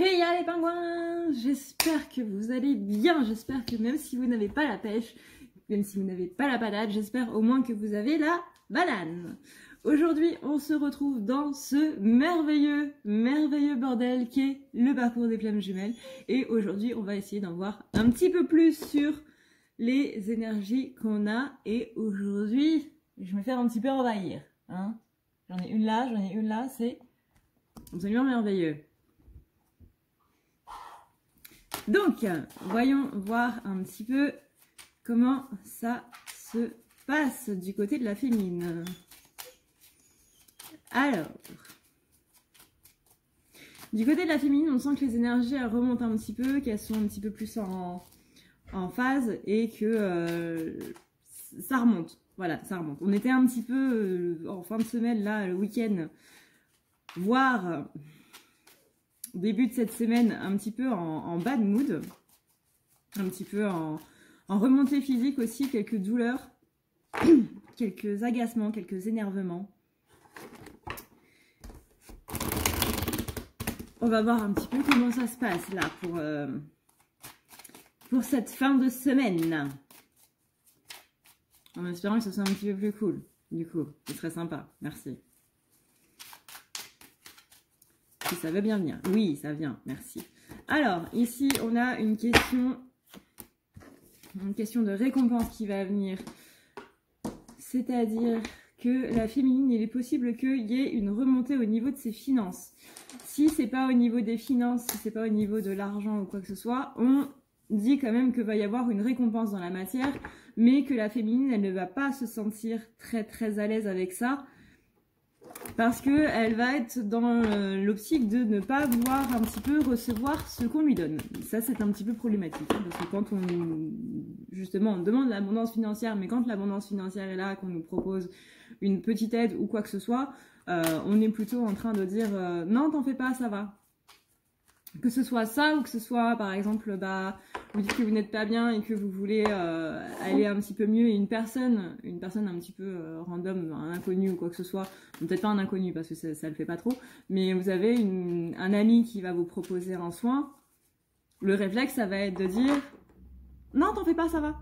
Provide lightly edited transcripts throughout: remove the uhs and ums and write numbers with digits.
Hey les pingouins, j'espère que vous allez bien, j'espère que même si vous n'avez pas la pêche, même si vous n'avez pas la patate, j'espère au moins que vous avez la banane. Aujourd'hui, on se retrouve dans ce merveilleux bordel qui est le parcours des flammes jumelles. Et aujourd'hui, on va essayer d'en voir un petit peu plus sur les énergies qu'on a. Et aujourd'hui, je vais me faire un petit peu envahir. Hein, j'en ai une là, c'est absolument merveilleux. Donc, voyons voir un petit peu comment ça se passe du côté de la féminine. Alors, du côté de la féminine, on sent que les énergies elles remontent un petit peu, qu'elles sont un petit peu plus en phase et que ça remonte. Voilà, ça remonte. On était un petit peu en fin de semaine, là, le week-end, voire début de cette semaine, un petit peu en bad mood, un petit peu en remontée physique aussi, quelques douleurs, quelques agacements, quelques énervements. On va voir un petit peu comment ça se passe là pour cette fin de semaine. En espérant que ce soit un petit peu plus cool, du coup, ce serait sympa, merci. Si ça veut bien venir. Oui, ça vient, merci. Alors, ici, on a une question de récompense qui va venir. C'est-à-dire que la féminine, il est possible qu'il y ait une remontée au niveau de ses finances. Si c'est pas au niveau des finances, si c'est pas au niveau de l'argent ou quoi que ce soit, on dit quand même qu'il va y avoir une récompense dans la matière, mais que la féminine, elle ne va pas se sentir très à l'aise avec ça. Parce qu'elle va être dans l'optique de ne pas vouloir un petit peu recevoir ce qu'on lui donne. Ça, c'est un petit peu problématique. Parce que quand justement, on demande l'abondance financière, mais quand l'abondance financière est là, qu'on nous propose une petite aide ou quoi que ce soit, on est plutôt en train de dire non, t'en fais pas, ça va. Que ce soit ça ou que ce soit, par exemple, vous dites que vous n'êtes pas bien et que vous voulez aller un petit peu mieux et une personne un petit peu random, un inconnu ou quoi que ce soit, peut-être pas un inconnu parce que ça le fait pas trop, mais vous avez un ami qui va vous proposer un soin, le réflexe, ça va être de dire « Non, t'en fais pas, ça va ».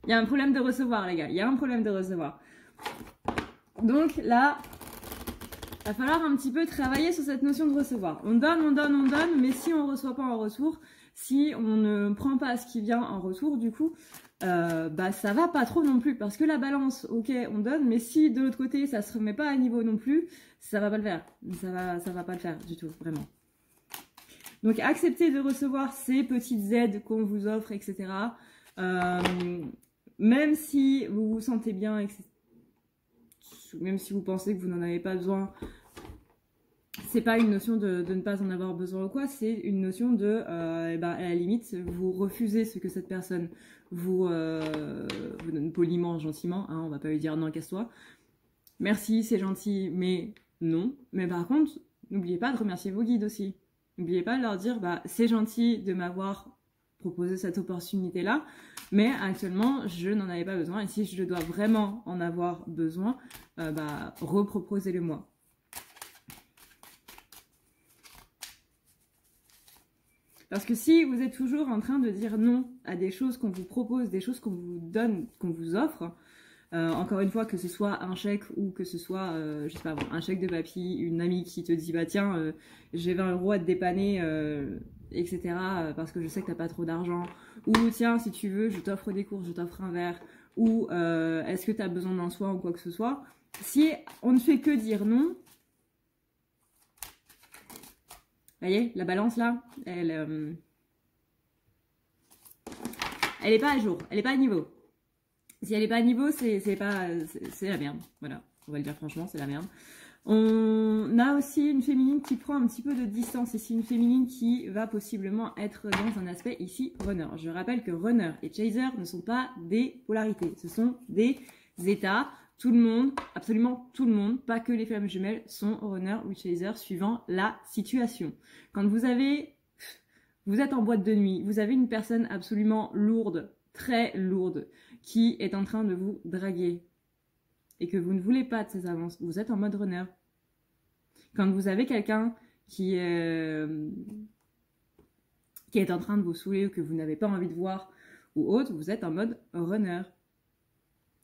Il y a un problème de recevoir, les gars, il y a un problème de recevoir. Donc là... il va falloir un petit peu travailler sur cette notion de recevoir. On donne, mais si on ne reçoit pas en retour, si on ne prend pas ce qui vient en retour, du coup, ça va pas trop non plus. Parce que la balance, ok, on donne, mais si de l'autre côté, ça se remet pas à niveau non plus, ça va pas le faire. Ça va pas le faire du tout, vraiment. Donc, acceptez de recevoir ces petites aides qu'on vous offre, etc. Même si vous vous sentez bien, etc. Même si vous pensez que vous n'en avez pas besoin, c'est pas une notion de ne pas en avoir besoin ou quoi, c'est une notion de, à la limite, vous refusez ce que cette personne vous donne poliment, gentiment, hein, on va pas lui dire non, casse-toi. Merci, c'est gentil, mais non. Mais par contre, n'oubliez pas de remercier vos guides aussi. N'oubliez pas de leur dire, c'est gentil de m'avoir proposé cette opportunité-là, mais actuellement, je n'en avais pas besoin. Et si je dois vraiment en avoir besoin, reproposez-le moi. Parce que si vous êtes toujours en train de dire non à des choses qu'on vous propose, des choses qu'on vous donne, qu'on vous offre, encore une fois, que ce soit un chèque ou que ce soit, je sais pas, un chèque de papy, une amie qui te dit, tiens, j'ai 20 € à te dépanner, etc. Parce que je sais que t'as pas trop d'argent, ou tiens, si tu veux, je t'offre des courses, je t'offre un verre, ou est-ce que t'as besoin d'un soin ou quoi que ce soit. Si on ne fait que dire non, vous voyez, la balance là, elle est pas à jour, elle est pas à niveau. Si elle est pas à niveau, c'est la merde. Voilà, on va le dire franchement, c'est la merde. On a aussi une féminine qui prend un petit peu de distance ici, une féminine qui va possiblement être dans un aspect ici runner. Je rappelle que runner et chaser ne sont pas des polarités, ce sont des états. Tout le monde, absolument tout le monde, pas que les flammes jumelles, sont runner ou chaser suivant la situation. Quand vous êtes en boîte de nuit, vous avez une personne absolument lourde, très lourde, qui est en train de vous draguer et que vous ne voulez pas de ces avances, vous êtes en mode runner. Quand vous avez quelqu'un qui est en train de vous saouler ou que vous n'avez pas envie de voir ou autre, vous êtes en mode runner.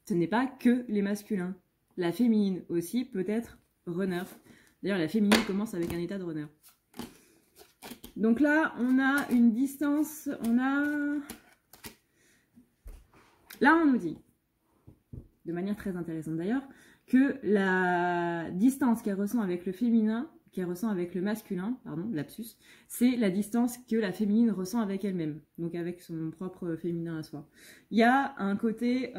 Ce n'est pas que les masculins. La féminine aussi peut être runner. D'ailleurs, la féminine commence avec un état de runner. Donc là, on a une distance, Là, on nous dit, de manière très intéressante d'ailleurs, que la distance qu'elle ressent avec le féminin, qu'elle ressent avec le masculin, pardon, lapsus, c'est la distance que la féminine ressent avec elle-même, donc avec son propre féminin à soi. Il y a un côté...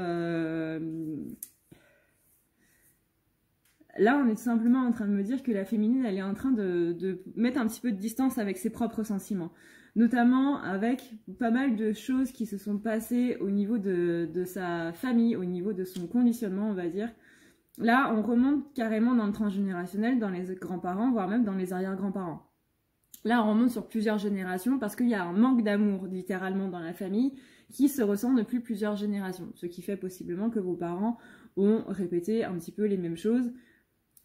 Là, on est tout simplement en train de me dire que la féminine, elle est en train de mettre un petit peu de distance avec ses propres sentiments. Notamment avec pas mal de choses qui se sont passées au niveau de sa famille, au niveau de son conditionnement, on va dire. Là, on remonte carrément dans le transgénérationnel, dans les grands-parents, voire même dans les arrière-grands-parents. Là, on remonte sur plusieurs générations parce qu'il y a un manque d'amour, littéralement, dans la famille qui se ressent depuis plusieurs générations. Ce qui fait possiblement que vos parents ont répété un petit peu les mêmes choses.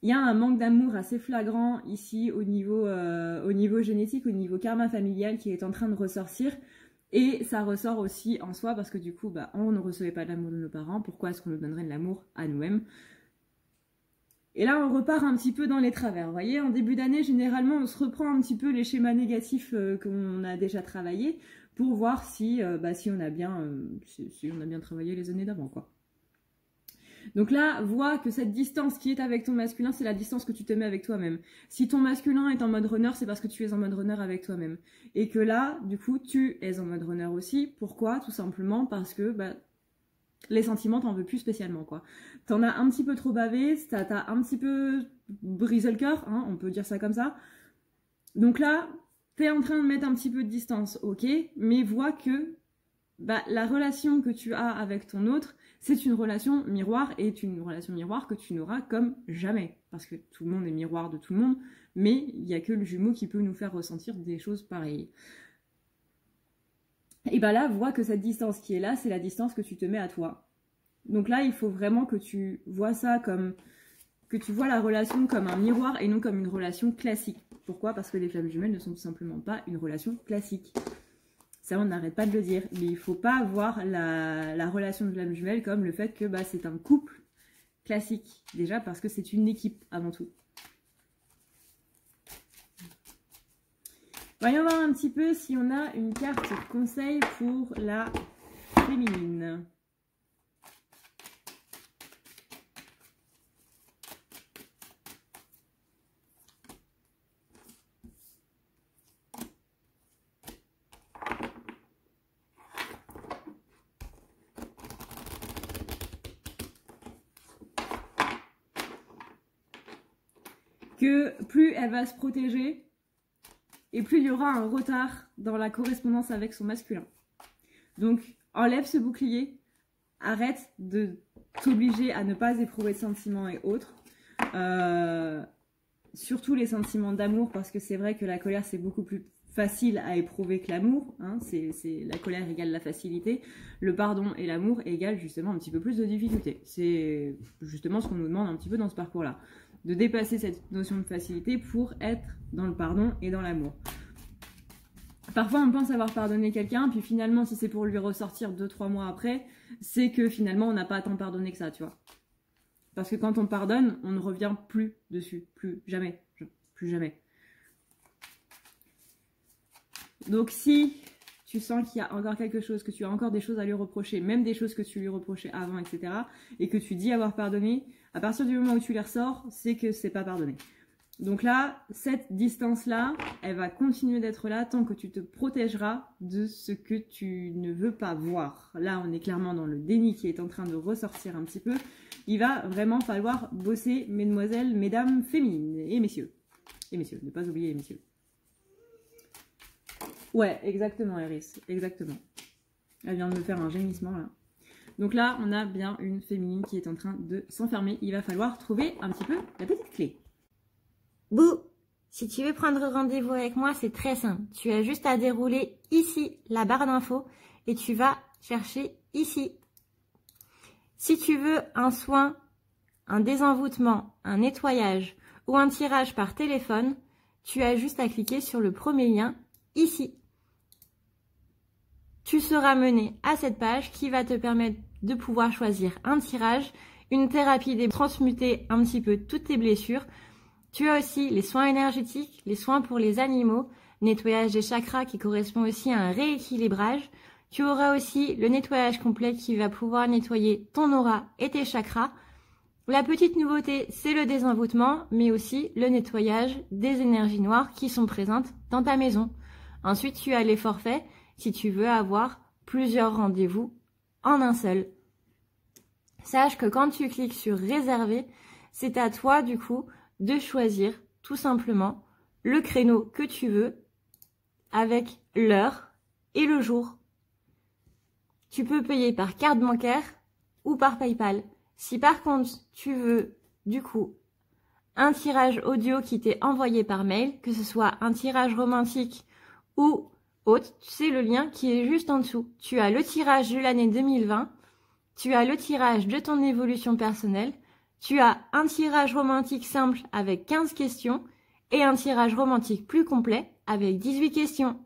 Il y a un manque d'amour assez flagrant ici au niveau génétique, au niveau karma familial qui est en train de ressortir. Et ça ressort aussi en soi parce que du coup, on ne recevait pas de l'amour de nos parents. Pourquoi est-ce qu'on nous donnerait de l'amour à nous-mêmes? Et là, on repart un petit peu dans les travers. Vous voyez, en début d'année, généralement, on se reprend un petit peu les schémas négatifs qu'on a déjà travaillés pour voir si on a bien travaillé les années d'avant, quoi. Donc là, vois que cette distance qui est avec ton masculin, c'est la distance que tu te mets avec toi-même. Si ton masculin est en mode runner, c'est parce que tu es en mode runner avec toi-même. Et que là, du coup, tu es en mode runner aussi. Pourquoi? Tout simplement parce que les sentiments, t'en veux plus spécialement, quoi. T'en as un petit peu trop bavé, t'as un petit peu brisé le cœur, hein, on peut dire ça comme ça. Donc là, t'es en train de mettre un petit peu de distance, ok, mais vois que la relation que tu as avec ton autre, c'est une relation miroir et une relation miroir que tu n'auras comme jamais. Parce que tout le monde est miroir de tout le monde, mais il n'y a que le jumeau qui peut nous faire ressentir des choses pareilles. Et là, vois que cette distance qui est là, c'est la distance que tu te mets à toi. Donc là, il faut vraiment que tu vois ça comme... que tu vois la relation comme un miroir et non comme une relation classique. Pourquoi? Parce que les flammes jumelles ne sont tout simplement pas une relation classique. Ça, on n'arrête pas de le dire. Mais il ne faut pas voir la relation de flamme jumelle comme le fait que c'est un couple classique. Déjà parce que c'est une équipe avant tout. Voyons voir un petit peu si on a une carte conseil pour la féminine. Que plus elle va se protéger et plus il y aura un retard dans la correspondance avec son masculin. Donc enlève ce bouclier, arrête de t'obliger à ne pas éprouver de sentiments et autres. Surtout les sentiments d'amour, parce que c'est vrai que la colère c'est beaucoup plus facile à éprouver que l'amour, hein. La colère égale la facilité, le pardon et l'amour égale justement un petit peu plus de difficulté. C'est justement ce qu'on nous demande un petit peu dans ce parcours-là, de dépasser cette notion de facilité pour être dans le pardon et dans l'amour. Parfois on pense avoir pardonné quelqu'un, puis finalement si c'est pour lui ressortir 2-3 mois après, c'est que finalement on n'a pas tant pardonné que ça, tu vois. Parce que quand on pardonne, on ne revient plus dessus, plus jamais. Donc si tu sens qu'il y a encore quelque chose, que tu as encore des choses à lui reprocher, même des choses que tu lui reprochais avant, etc., et que tu dis avoir pardonné, à partir du moment où tu les ressors, c'est que c'est pas pardonné. Donc là, cette distance-là, elle va continuer d'être là tant que tu te protégeras de ce que tu ne veux pas voir. Là, on est clairement dans le déni qui est en train de ressortir un petit peu. Il va vraiment falloir bosser, mesdemoiselles, mesdames féminines et messieurs. Et messieurs, ne pas oublier les messieurs. Ouais, exactement, Iris, exactement. Elle vient de me faire un gémissement, là. Donc là, on a bien une féminine qui est en train de s'enfermer. Il va falloir trouver un petit peu la petite clé. Bouh! Si tu veux prendre rendez-vous avec moi, c'est très simple. Tu as juste à dérouler ici la barre d'infos et tu vas chercher ici. Si tu veux un soin, un désenvoûtement, un nettoyage ou un tirage par téléphone, tu as juste à cliquer sur le premier lien ici. Tu seras mené à cette page qui va te permettre de pouvoir choisir un tirage, une thérapie des transmuter un petit peu toutes tes blessures. Tu as aussi les soins énergétiques, les soins pour les animaux, nettoyage des chakras qui correspond aussi à un rééquilibrage. Tu auras aussi le nettoyage complet qui va pouvoir nettoyer ton aura et tes chakras. La petite nouveauté, c'est le désenvoûtement, mais aussi le nettoyage des énergies noires qui sont présentes dans ta maison. Ensuite, tu as les forfaits si tu veux avoir plusieurs rendez-vous en un seul. Sache que quand tu cliques sur réserver, c'est à toi du coup de choisir tout simplement le créneau que tu veux avec l'heure et le jour. Tu peux payer par carte bancaire ou par PayPal. Si par contre tu veux du coup un tirage audio qui t'est envoyé par mail, que ce soit un tirage romantique ou autre, c'est le lien qui est juste en dessous. Tu as le tirage de l'année 2020, tu as le tirage de ton évolution personnelle, tu as un tirage romantique simple avec 15 questions et un tirage romantique plus complet avec 18 questions.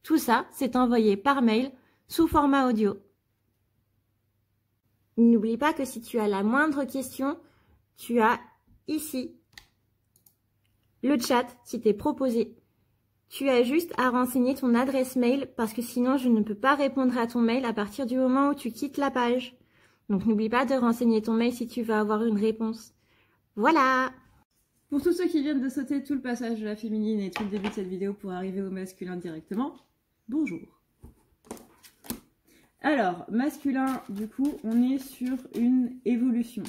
Tout ça, c'est envoyé par mail sous format audio. N'oublie pas que si tu as la moindre question, tu as ici le chat qui t'est proposé. Tu as juste à renseigner ton adresse mail parce que sinon je ne peux pas répondre à ton mail à partir du moment où tu quittes la page. Donc n'oublie pas de renseigner ton mail si tu veux avoir une réponse. Voilà! Pour tous ceux qui viennent de sauter tout le passage de la féminine et tout le début de cette vidéo pour arriver au masculin directement, bonjour! Alors, masculin, du coup, on est sur une évolution.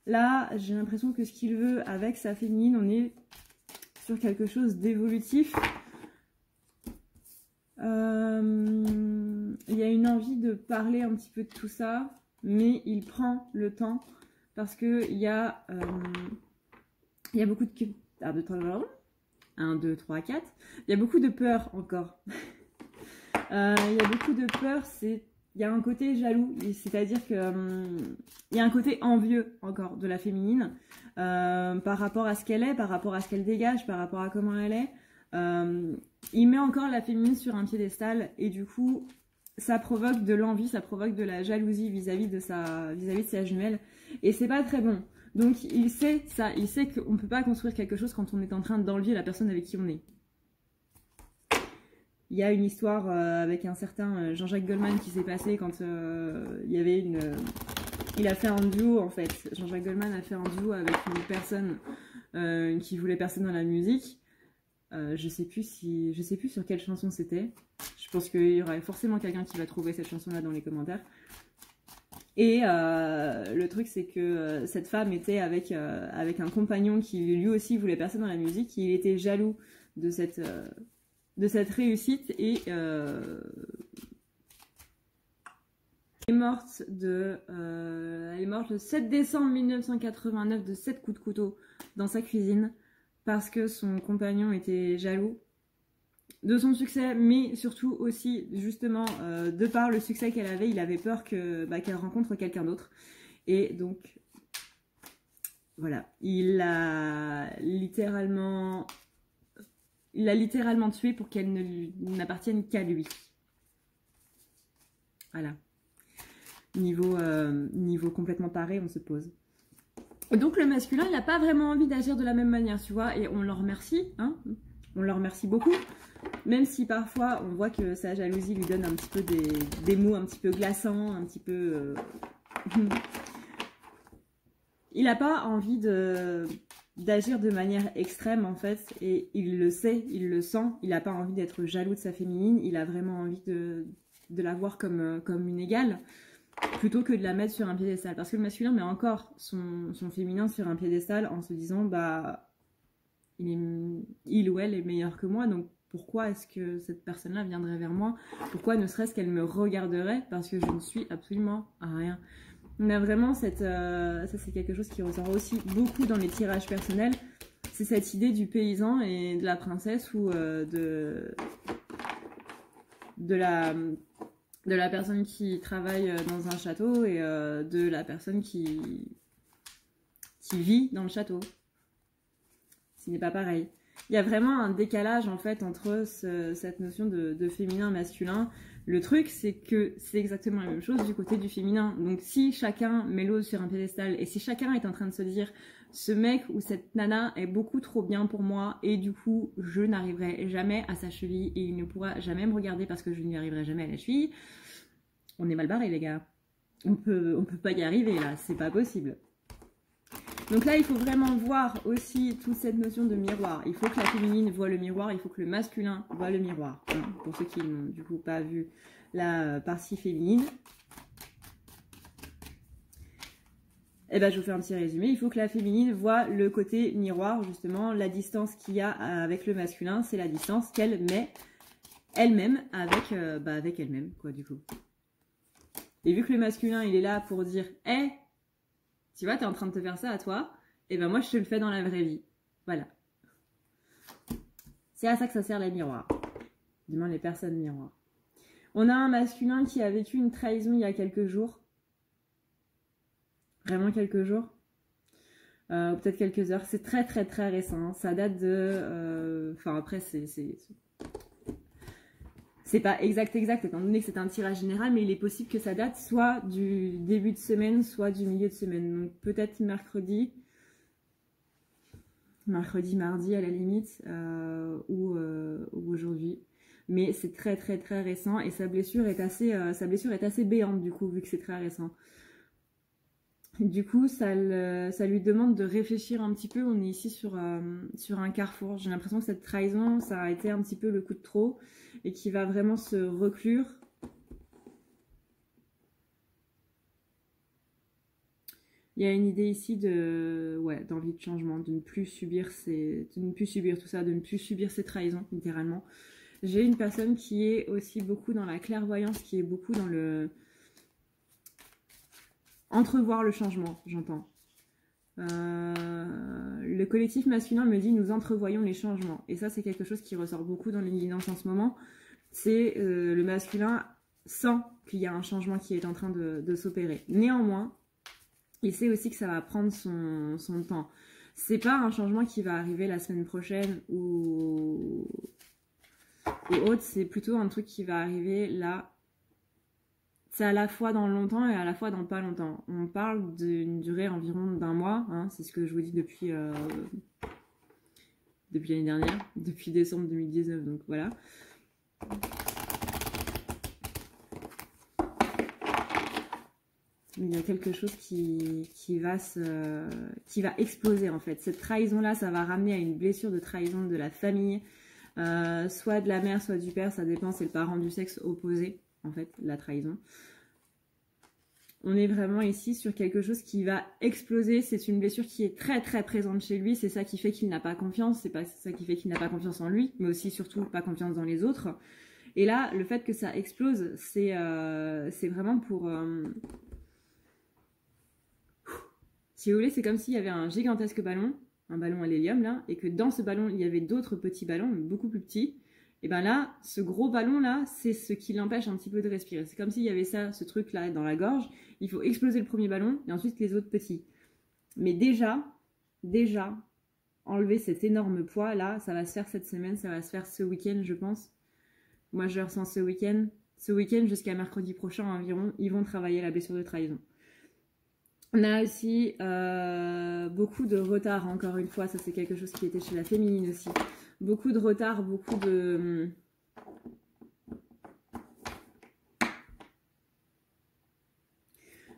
Là, j'ai l'impression que ce qu'il veut avec sa féminine, on est sur quelque chose d'évolutif. Il y a une envie de parler un petit peu de tout ça, mais il prend le temps parce que il y a beaucoup de... 1, 2, 3, 4. Il y a beaucoup de peur encore. Il y a beaucoup de peur, il y a un côté jaloux, c'est-à-dire que il y a un côté envieux encore de la féminine par rapport à ce qu'elle est, par rapport à ce qu'elle dégage, par rapport à comment elle est. Il met encore la féminine sur un piédestal et du coup ça provoque de l'envie, ça provoque de la jalousie vis-à-vis de sa jumelle et c'est pas très bon. Donc il sait ça, il sait qu'on ne peut pas construire quelque chose quand on est en train d'enlever la personne avec qui on est. Il y a une histoire avec un certain Jean-Jacques Goldman qui s'est passée quand il y avait une... il a fait un duo en fait. Jean-Jacques Goldman a fait un duo avec une personne qui voulait percer dans la musique. Je sais plus sur quelle chanson c'était. Je pense qu'il y aurait forcément quelqu'un qui va trouver cette chanson-là dans les commentaires. Et le truc c'est que cette femme était avec un compagnon qui lui aussi voulait percer dans la musique. Il était jaloux de cette réussite et elle est morte le 7 décembre 1989 de 7 coups de couteau dans sa cuisine parce que son compagnon était jaloux de son succès, mais surtout aussi justement de par le succès qu'elle avait, il avait peur qu'elle rencontre quelqu'un d'autre et donc voilà, il l'a littéralement tuée pour qu'elle n'appartienne qu'à lui. Voilà. Niveau complètement taré, on se pose. Et donc le masculin, il n'a pas vraiment envie d'agir de la même manière, tu vois, et on le remercie, hein. On le remercie beaucoup, même si parfois on voit que sa jalousie lui donne un petit peu des mots un petit peu glaçants, un petit peu... Il n'a pas envie d'agir de manière extrême en fait, et il le sait, il le sent, il n'a pas envie d'être jaloux de sa féminine, il a vraiment envie de la voir comme une égale, plutôt que de la mettre sur un piédestal, parce que le masculin met encore son féminin sur un piédestal en se disant bah il ou elle est meilleur que moi, donc pourquoi est-ce que cette personne-là viendrait vers moi, pourquoi ne serait-ce qu'elle me regarderait, parce que je ne suis absolument à rien. On a vraiment ça c'est quelque chose qui ressort aussi beaucoup dans les tirages personnels, c'est cette idée du paysan et de la princesse ou de la personne qui travaille dans un château et de la personne qui vit dans le château. Ce n'est pas pareil. Il y a vraiment un décalage en fait entre cette notion de féminin masculin. Le truc, c'est que c'est exactement la même chose du côté du féminin. Donc si chacun met l'autre sur un piédestal et si chacun est en train de se dire ce mec ou cette nana est beaucoup trop bien pour moi et du coup je n'arriverai jamais à sa cheville et il ne pourra jamais me regarder parce que je n'y arriverai jamais à la cheville, on est mal barré les gars. On peut pas y arriver là, c'est pas possible. Donc là, il faut vraiment voir aussi toute cette notion de miroir. Il faut que la féminine voit le miroir, il faut que le masculin voit le miroir. Pour ceux qui n'ont du coup pas vu la partie féminine. Eh ben, je vous fais un petit résumé. Il faut que la féminine voit le côté miroir, justement. La distance qu'il y a avec le masculin, c'est la distance qu'elle met elle-même avec elle-même, quoi, du coup. Et vu que le masculin, il est là pour dire « Hey !» Tu vois, tu es en train de te faire ça à toi, et ben moi je te le fais dans la vraie vie. Voilà. C'est à ça que ça sert les miroirs. Du moins les personnes miroirs. On a un masculin qui a vécu une trahison il y a quelques jours. Vraiment quelques jours. Ou peut-être quelques heures. C'est très très très récent. Ça date de... Enfin après c'est pas exact étant donné que c'est un tirage général, mais il est possible que ça date soit du début de semaine, soit du milieu de semaine. Donc peut-être mercredi, mardi à la limite, ou aujourd'hui. Mais c'est très très très récent et sa blessure est assez béante du coup, vu que c'est très récent. Du coup, ça lui demande de réfléchir un petit peu. On est ici sur un carrefour. J'ai l'impression que cette trahison, ça a été un petit peu le coup de trop et qu'il va vraiment se reclure. Il y a une idée ici d'envie de changement, de ne plus subir tout ça, de ne plus subir ces trahisons, littéralement. J'ai une personne qui est aussi beaucoup dans la clairvoyance, qui est beaucoup dans le... entrevoir le changement, j'entends. Le collectif masculin me dit nous entrevoyons les changements. Et ça, c'est quelque chose qui ressort beaucoup dans les guidances en ce moment. C'est le masculin sent qu'il y a un changement qui est en train de s'opérer. Néanmoins, il sait aussi que ça va prendre son temps. C'est pas un changement qui va arriver la semaine prochaine ou autre, c'est plutôt un truc qui va arriver là. C'est à la fois dans longtemps et à la fois dans pas longtemps. On parle d'une durée environ d'un mois, hein, c'est ce que je vous dis depuis l'année dernière, depuis décembre 2019, donc voilà. Il y a quelque chose qui va exploser en fait. Cette trahison-là, ça va ramener à une blessure de trahison de la famille, soit de la mère, soit du père, ça dépend, c'est le parent du sexe opposé, en fait, la trahison. On est vraiment ici sur quelque chose qui va exploser. C'est une blessure qui est très très présente chez lui. C'est ça qui fait qu'il n'a pas confiance. C'est ça qui fait qu'il n'a pas confiance en lui, mais aussi surtout pas confiance dans les autres. Et là, le fait que ça explose, c'est vraiment pour... Si vous voulez, c'est comme s'il y avait un gigantesque ballon, un ballon à l'hélium là, et que dans ce ballon, il y avait d'autres petits ballons, beaucoup plus petits. Et bien là, ce gros ballon-là, c'est ce qui l'empêche un petit peu de respirer. C'est comme s'il y avait ce truc-là dans la gorge. Il faut exploser le premier ballon et ensuite les autres petits. Mais déjà, enlever cet énorme poids-là, ça va se faire cette semaine, ça va se faire ce week-end, je pense. Moi, je le ressens ce week-end. Ce week-end, jusqu'à mercredi prochain environ, ils vont travailler la blessure de trahison. On a aussi beaucoup de retard, encore une fois. Ça, c'est quelque chose qui était chez la féminine aussi. Beaucoup de retard, beaucoup de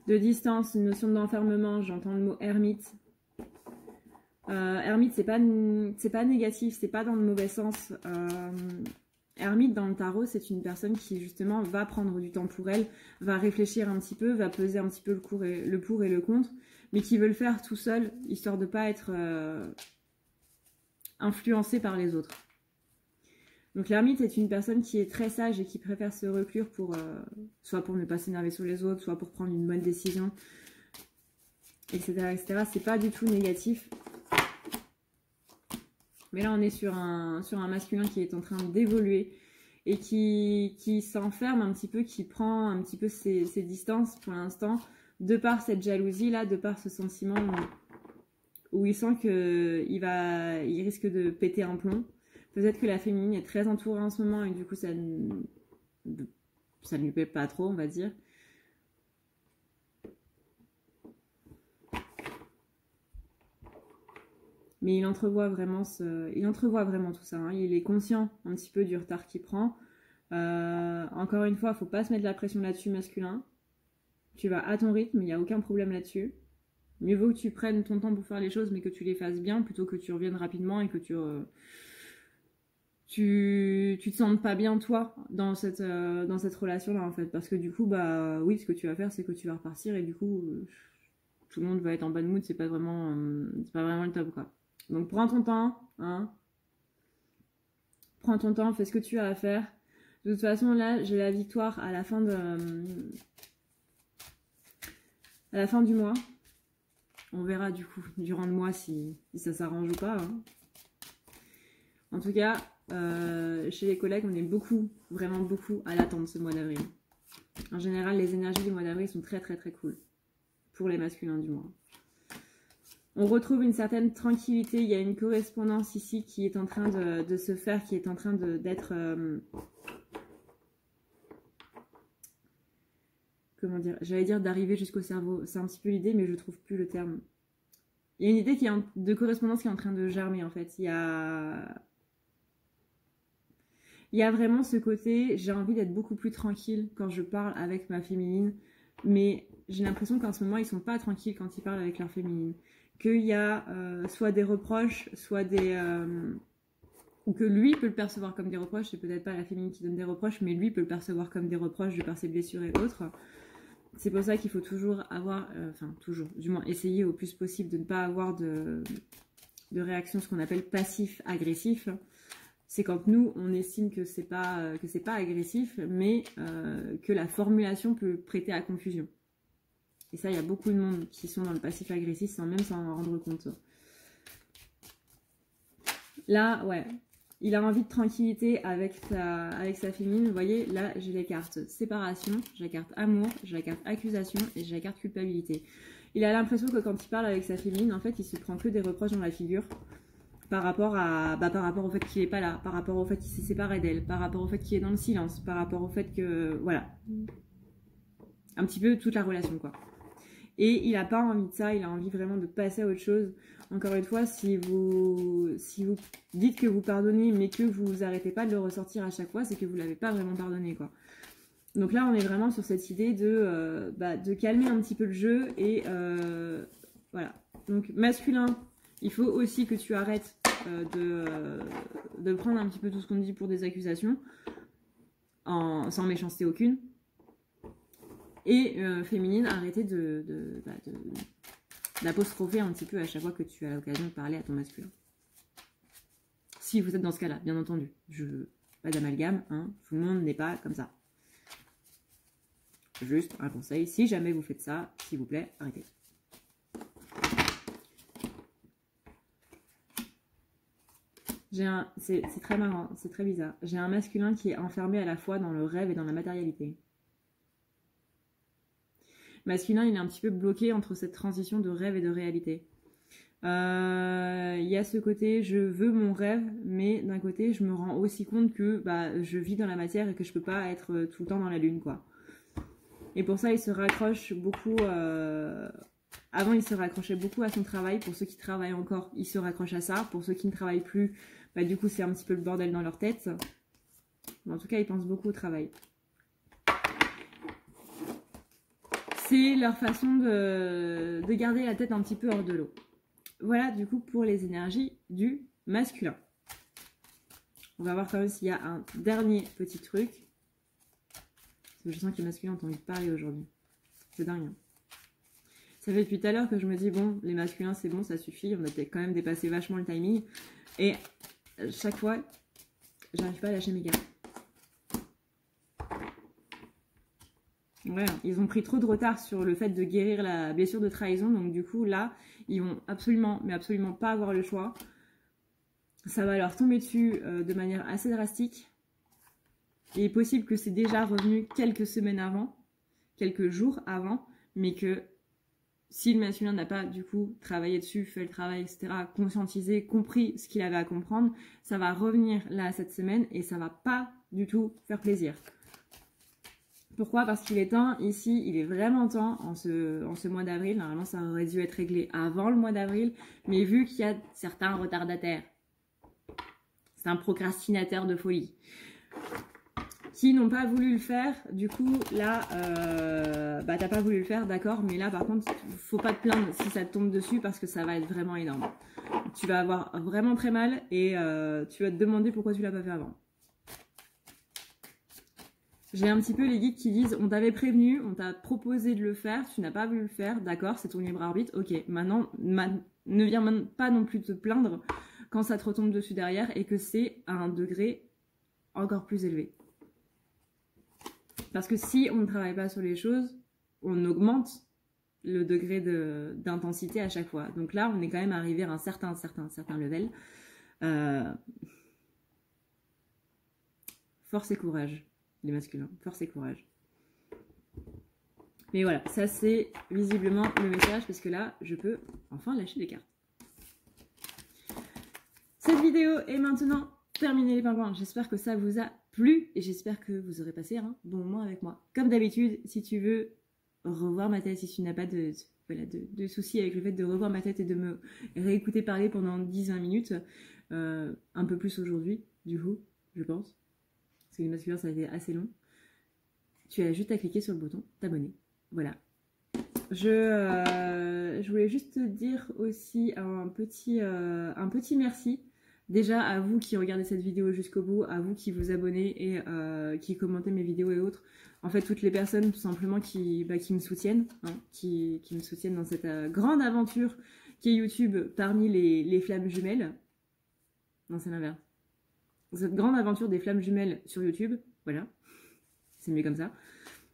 distance, une notion d'enfermement. J'entends le mot ermite. Ermite, c'est pas négatif, c'est pas dans le mauvais sens. Ermite dans le tarot, c'est une personne qui justement va prendre du temps pour elle, va réfléchir un petit peu, va peser un petit peu le pour et le contre, mais qui veut le faire tout seul, histoire de pas être influencé par les autres. Donc l'ermite est une personne qui est très sage et qui préfère se reclure soit pour ne pas s'énerver sur les autres, soit pour prendre une bonne décision, etc. etc. C'est pas du tout négatif. Mais là, on est sur un masculin qui est en train d'évoluer et qui s'enferme un petit peu, qui prend un petit peu ses distances pour l'instant, de par cette jalousie-là, de par ce sentiment où il sent il risque de péter un plomb. Peut-être que la féminine est très entourée en ce moment et du coup ça ne lui plaît pas trop, on va dire. Mais il entrevoit vraiment tout ça. Hein. Il est conscient un petit peu du retard qu'il prend. Encore une fois, il ne faut pas se mettre la pression là-dessus, masculin. Tu vas à ton rythme, il n'y a aucun problème là-dessus. Mieux vaut que tu prennes ton temps pour faire les choses, mais que tu les fasses bien, plutôt que tu reviennes rapidement et que tu te sentes pas bien, toi, dans cette relation-là, en fait. Parce que du coup, bah oui, ce que tu vas faire, c'est que tu vas repartir et du coup, tout le monde va être en bad mood, c'est pas vraiment le top, quoi. Donc prends ton temps, hein. Prends ton temps, fais ce que tu as à faire. De toute façon, là, j'ai la victoire à la fin du mois. On verra du coup, durant le mois, si ça s'arrange ou pas. Hein. En tout cas, chez les collègues, on est vraiment beaucoup à l'attente ce mois d'avril. En général, les énergies du mois d'avril sont très très très cool. Pour les masculins du mois. On retrouve une certaine tranquillité, il y a une correspondance ici qui est en train de se faire, qui est en train d'être... comment dire? J'allais dire d'arriver jusqu'au cerveau, c'est un petit peu l'idée, mais je trouve plus le terme. Il y a une idée de correspondance qui est en train de germer, en fait. Il y a vraiment ce côté, j'ai envie d'être beaucoup plus tranquille quand je parle avec ma féminine, mais j'ai l'impression qu'en ce moment, ils sont pas tranquilles quand ils parlent avec leur féminine. Qu'il y a soit des reproches, soit ou que lui peut le percevoir comme des reproches, c'est peut-être pas la féminine qui donne des reproches, mais lui peut le percevoir comme des reproches de par ses blessures et autres. C'est pour ça qu'il faut toujours avoir, du moins essayer au plus possible de ne pas avoir de réaction, ce qu'on appelle passif-agressif. C'est quand nous, on estime que c'est pas agressif, mais que la formulation peut prêter à confusion. Et ça, il y a beaucoup de monde qui sont dans le passif-agressif sans même s'en rendre compte. Là, ouais, il a envie de tranquillité avec sa féminine. Vous voyez, là, j'ai les cartes séparation, j'ai la carte amour, j'ai la carte accusation et j'ai la carte culpabilité. Il a l'impression que quand il parle avec sa féminine, en fait, il se prend que des reproches dans la figure par rapport au fait qu'il n'est pas là, par rapport au fait qu'il s'est séparé d'elle, par rapport au fait qu'il est dans le silence, par rapport au fait que, voilà, un petit peu toute la relation, quoi. Et il n'a pas envie de ça, il a envie vraiment de passer à autre chose. Encore une fois, si vous dites que vous pardonnez, mais que vous arrêtez pas de le ressortir à chaque fois, c'est que vous ne l'avez pas vraiment pardonné, quoi. Donc là, on est vraiment sur cette idée de calmer un petit peu le jeu. Et voilà. Donc masculin, il faut aussi que tu arrêtes de prendre un petit peu tout ce qu'on dit pour des accusations, sans méchanceté aucune. Et féminine, arrêtez d'apostropher un petit peu à chaque fois que tu as l'occasion de parler à ton masculin. Si vous êtes dans ce cas-là, bien entendu. Pas d'amalgame, hein, tout le monde n'est pas comme ça. Juste un conseil, si jamais vous faites ça, s'il vous plaît, arrêtez. C'est très marrant, c'est très bizarre. J'ai un masculin qui est enfermé à la fois dans le rêve et dans la matérialité. Masculin, il est un petit peu bloqué entre cette transition de rêve et de réalité. Il y a ce côté, je veux mon rêve, mais d'un côté, je me rends aussi compte que je vis dans la matière et que je peux pas être tout le temps dans la lune, quoi. Et pour ça, il se raccroche beaucoup... Avant, il se raccrochait beaucoup à son travail. Pour ceux qui travaillent encore, il se raccroche à ça. Pour ceux qui ne travaillent plus, du coup, c'est un petit peu le bordel dans leur tête. Mais en tout cas, ils pensent beaucoup au travail. C'est leur façon de garder la tête un petit peu hors de l'eau. Voilà, du coup, pour les énergies du masculin. On va voir quand même s'il y a un dernier petit truc. Parce que je sens que les masculins ont envie de parler aujourd'hui. C'est dingue. Hein. Ça fait depuis tout à l'heure que je me dis, bon, les masculins, c'est bon, ça suffit. On a peut-être quand même dépassé vachement le timing. Et chaque fois, j'arrive pas à lâcher mes gars. Ouais, ils ont pris trop de retard sur le fait de guérir la blessure de trahison. Donc du coup, là, ils vont absolument, mais absolument pas avoir le choix. Ça va leur tomber dessus de manière assez drastique. Il est possible que c'est déjà revenu quelques semaines avant, quelques jours avant, mais que si le masculin n'a pas du coup travaillé dessus, fait le travail, etc., conscientisé, compris ce qu'il avait à comprendre, ça va revenir là cette semaine et ça va pas du tout faire plaisir. Pourquoi? Parce qu'il est temps, ici, il est vraiment temps, en ce mois d'avril, normalement ça aurait dû être réglé avant le mois d'avril, mais vu qu'il y a certains retardataires, c'est un procrastinateur de folie, qui n'ont pas voulu le faire, du coup, là, bah t'as pas voulu le faire, d'accord, mais là, par contre, faut pas te plaindre si ça te tombe dessus, parce que ça va être vraiment énorme. Tu vas avoir vraiment très mal, et tu vas te demander pourquoi tu l'as pas fait avant. J'ai un petit peu les guides qui disent, on t'avait prévenu, on t'a proposé de le faire, tu n'as pas voulu le faire, d'accord, c'est ton libre arbitre, ok, maintenant, ne viens pas non plus te plaindre quand ça te retombe dessus derrière et que c'est à un degré encore plus élevé. Parce que si on ne travaille pas sur les choses, on augmente le degré d'intensité à chaque fois. Donc là, on est quand même arrivé à un certain level. Force et courage. Les masculins, force et courage. Mais voilà, ça c'est visiblement le message parce que là, je peux enfin lâcher les cartes. Cette vidéo est maintenant terminée les pingouins. J'espère que ça vous a plu et j'espère que vous aurez passé un bon moment avec moi. Comme d'habitude, si tu veux revoir ma tête, si tu n'as pas de soucis avec le fait de revoir ma tête et de me réécouter parler pendant 10-20 minutes, un peu plus aujourd'hui, du coup, je pense. Parce que les masculins, ça a été assez long. Tu as juste à cliquer sur le bouton t'abonner. Voilà. Je voulais juste te dire aussi un petit merci. Déjà à vous qui regardez cette vidéo jusqu'au bout, à vous qui vous abonnez et qui commentez mes vidéos et autres. En fait, toutes les personnes tout simplement qui me soutiennent, hein, qui me soutiennent dans cette grande aventure qui est YouTube parmi les flammes jumelles. Non, c'est l'inverse. Cette grande aventure des flammes jumelles sur YouTube, voilà, c'est mieux comme ça,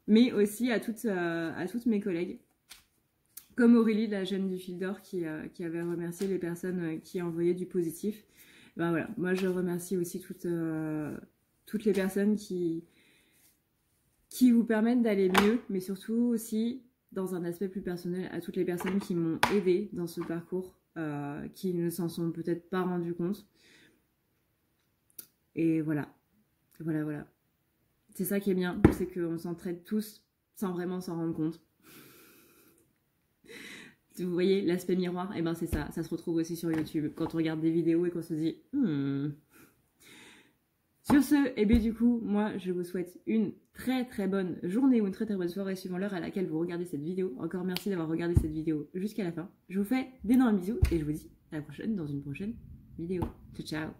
mais aussi à toutes mes collègues, comme Aurélie, la jeune du fil d'or, qui avait remercié les personnes qui envoyaient du positif. Ben voilà, moi je remercie aussi toutes les personnes qui vous permettent d'aller mieux, mais surtout aussi, dans un aspect plus personnel, à toutes les personnes qui m'ont aidée dans ce parcours, qui ne s'en sont peut-être pas rendues compte. Et voilà. Voilà. C'est ça qui est bien, c'est qu'on s'entraide tous sans vraiment s'en rendre compte. Vous voyez, l'aspect miroir, et ben c'est ça se retrouve aussi sur YouTube. Quand on regarde des vidéos et qu'on se dit Sur ce, et bien du coup, moi je vous souhaite une très bonne journée ou une très bonne soirée suivant l'heure à laquelle vous regardez cette vidéo. Encore merci d'avoir regardé cette vidéo jusqu'à la fin. Je vous fais d'énormes bisous et je vous dis à la prochaine dans une prochaine vidéo. Ciao.